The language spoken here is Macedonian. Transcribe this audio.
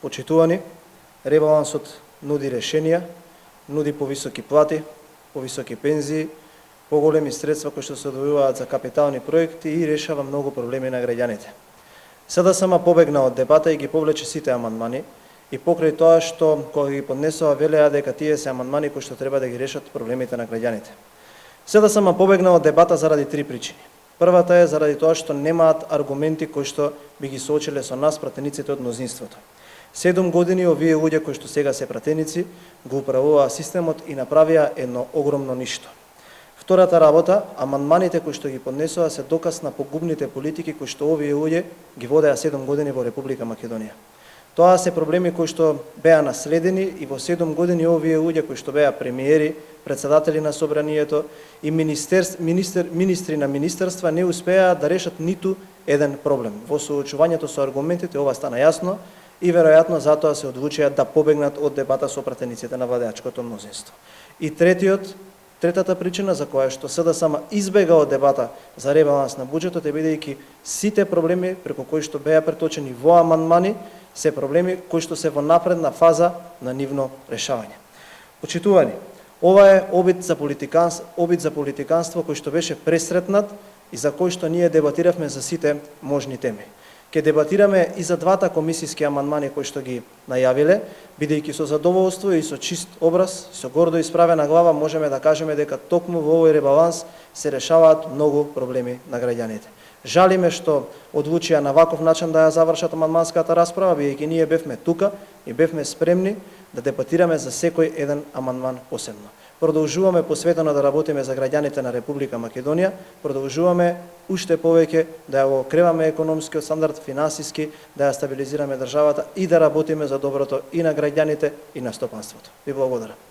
Почитувани, ребалансот нуди решенија, нуди повисоки плати, повисоки пензии, поголеми средства кои што се одвојуваат за капитални проекти и решава многу проблеми на граѓаните. СДСМ побегна од дебата и ги повлече сите амандмани и покрај тоа што кога ги поднесува велеа дека тие се амандмани кои што треба да ги решат проблемите на граѓаните. СДСМ побегна од дебата заради три причини. Првата е заради тоа што немаат аргументи кои што би ги соочиле со нас пратениците од мнозинството. 7 години овие луѓе кои што сега се пратеници го управуваа системот и направија едно огромно ништо. Втората работа, амандманите кои што ги поднесува се доказ на погубните политики кои што овие луѓе ги водеа 7 години во Република Македонија. Тоа се проблеми кои што беа наследени и во 7 години овие луѓе кои што беа премиери, председатели на собранието и министри на министерства не успеа да решат ниту еден проблем. Во соочувањето со аргументите ова стана јасно и веројатно затоа се одлучија да побегнат од дебата со пратениците на владеачкото мнозинство. И третата причина за која што СДСМ избега од дебата за ребаланс на буџетот е бидејќи сите проблеми преку кои што беа преточени во амандмани се проблеми кои што се во напредна фаза на нивно решавање. Почитувани, ова е обид за политиканство кој што беше пресретнат и за кој што ние дебатиравме за сите можни теми. Ке дебатираме и за двата комисиски амандмани кои што ги најавиле, бидејќи со задоволство и со чист образ, со гордо исправена глава можеме да кажеме дека токму во овој ребаланс се решаваат многу проблеми на граѓаните. Жалиме што одлучија на ваков начин да ја завршат амандманската расправа, бидејќи ние бевме тука и бевме спремни да дебатираме за секој еден амандман посебно. Продолжуваме посветено да работиме за граѓаните на Република Македонија, продолжуваме уште повеќе да ја окреваме економскиот стандард, финансиски, да ја стабилизираме државата и да работиме за доброто и на граѓаните и на стопанството. Ви благодарам.